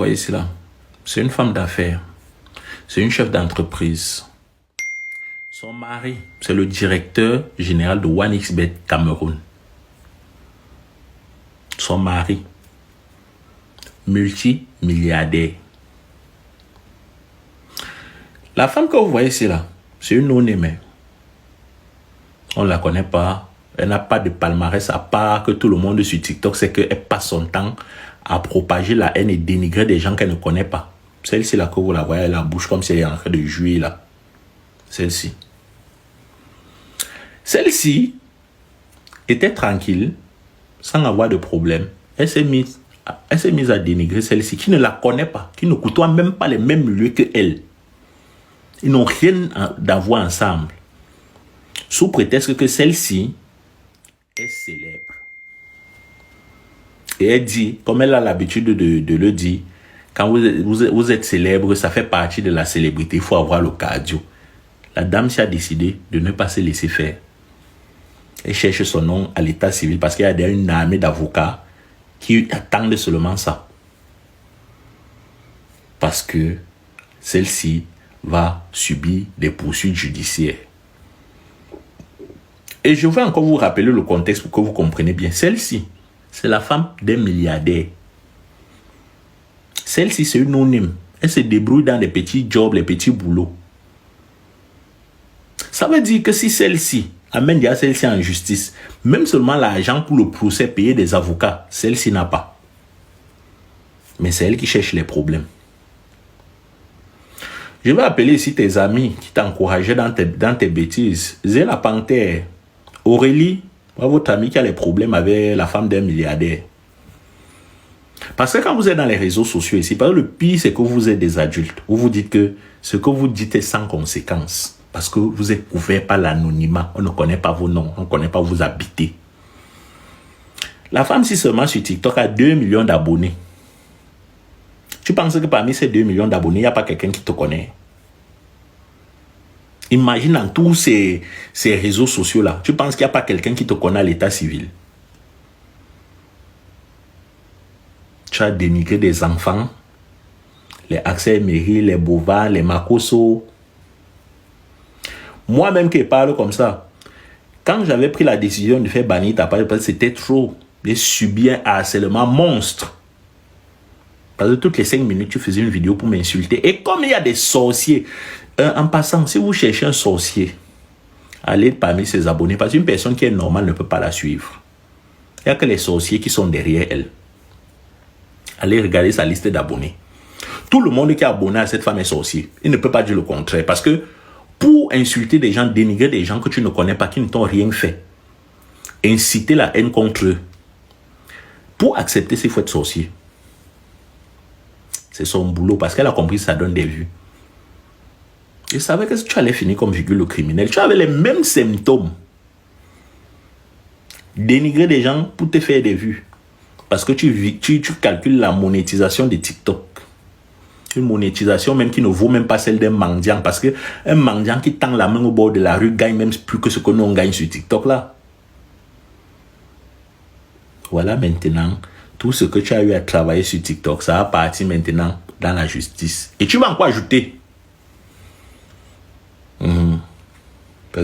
voyez cela, c'est une femme d'affaires. C'est une chef d'entreprise. Son mari, c'est le directeur général de 1xBet Cameroun. Son mari, multimilliardaire. La femme que vous voyez ici, là, c'est une non-aimée. On ne la connaît pas. Elle n'a pas de palmarès à part que tout le monde sur TikTok sait qu'elle passe son temps à propager la haine et dénigrer des gens qu'elle ne connaît pas. Celle-ci, là, que vous la voyez, elle a la bouche comme si elle est en train de jouer, là. Celle-ci. Celle-ci était tranquille, sans avoir de problème. Elle s'est mise à dénigrer celle-ci, qui ne la connaît pas, qui ne côtoie même pas les mêmes lieux qu'elle. Ils n'ont rien d'avoir ensemble. Sous prétexte que celle-ci est célèbre. Et elle dit, comme elle a l'habitude de le dire, quand vous êtes célèbre, ça fait partie de la célébrité, il faut avoir le cardio. La dame s'est décidé de ne pas se laisser faire. Elle cherche son nom à l'état civil parce qu'il y a une armée d'avocats qui attendent seulement ça. Parce que celle-ci va subir des poursuites judiciaires. Et je vais encore vous rappeler le contexte pour que vous compreniez bien. Celle-ci, c'est la femme d'un milliardaire. Celle-ci, c'est une non-name. Elle se débrouille dans les petits jobs, les petits boulots. Ça veut dire que si celle-ci amène déjà celle-ci en justice, même seulement l'argent pour le procès payer des avocats, celle-ci n'a pas. Mais c'est elle qui cherche les problèmes. Je vais appeler ici tes amis qui t'encourageaient dans tes bêtises. Zé la panthère, Aurélie, votre ami qui a les problèmes avec la femme d'un milliardaire. Parce que quand vous êtes dans les réseaux sociaux ici, le pire c'est que vous êtes des adultes. Vous vous dites que ce que vous dites est sans conséquence. Parce que vous êtes couvert par l'anonymat. On ne connaît pas vos noms, on ne connaît pas où vous habitez. La femme, si seulement sur TikTok, a 2 millions d'abonnés. Tu penses que parmi ces 2 millions d'abonnés, il n'y a pas quelqu'un qui te connaît? Imagine dans tous ces réseaux sociaux-là, tu penses qu'il n'y a pas quelqu'un qui te connaît à l'état civil? Tu as dénigré des enfants, les Axel Méry, les Bova, les Makoso. Moi-même qui parle comme ça, quand j'avais pris la décision de faire bannir ta page, parce que c'était trop, j'ai subi un harcèlement monstre. Parce que toutes les 5 minutes, tu faisais une vidéo pour m'insulter. Et comme il y a des sorciers, en passant, si vous cherchez un sorcier, allez parmi ses abonnés, parce qu'une personne qui est normale ne peut pas la suivre. Il n'y a que les sorciers qui sont derrière elle. Allez regarder sa liste d'abonnés. Tout le monde qui est abonné à cette femme est sorcier. Il ne peut pas dire le contraire. Parce que pour insulter des gens, dénigrer des gens que tu ne connais pas, qui ne t'ont rien fait, inciter la haine contre eux, pour accepter, il faut être sorcier. C'est son boulot parce qu'elle a compris que ça donne des vues. Je savais que tu allais finir comme virgule criminel. Tu avais les mêmes symptômes. Dénigrer des gens pour te faire des vues. Parce que tu calcules la monétisation de TikTok. Une monétisation même qui ne vaut même pas celle d'un mendiant. Parce qu'un mendiant qui tend la main au bord de la rue gagne même plus que ce que nous on gagne sur TikTok là. Voilà maintenant. Tout ce que tu as eu à travailler sur TikTok, ça va partir maintenant dans la justice. Et tu vas encore ajouter.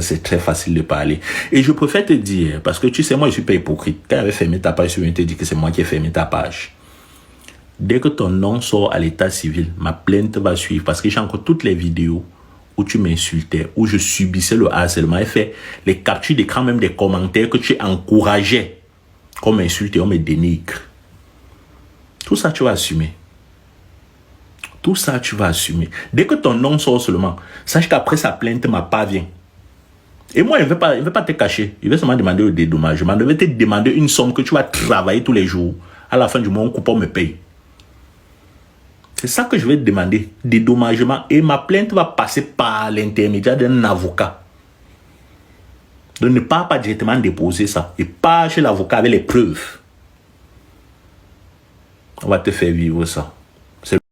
C'est très facile de parler. Et je préfère te dire, parce que tu sais, moi je suis pas hypocrite. Quand j'avais fermé ta page, je viens te dire que c'est moi qui ai fermé ta page. Dès que ton nom sort à l'état civil, ma plainte va suivre. Parce que j'ai encore toutes les vidéos où tu m'insultais, où je subissais le harcèlement. Et fait les captures d'écran, même des commentaires que tu encourageais. Qu'on m'insulte et on me dénigre. Tout ça, tu vas assumer. Tout ça, tu vas assumer. Dès que ton nom sort seulement, sache qu'après sa plainte, ma part vient. Et moi, il ne veut pas te cacher. Il veut seulement demander le dédommagement. Il veut te demander une somme que tu vas travailler tous les jours. À la fin du mois, un coupon me paye. C'est ça que je vais te demander. Dédommagement. Et ma plainte va passer par l'intermédiaire d'un avocat. Donc ne pas directement déposer ça. Et pas chez l'avocat avec les preuves. On va te faire vivre ça.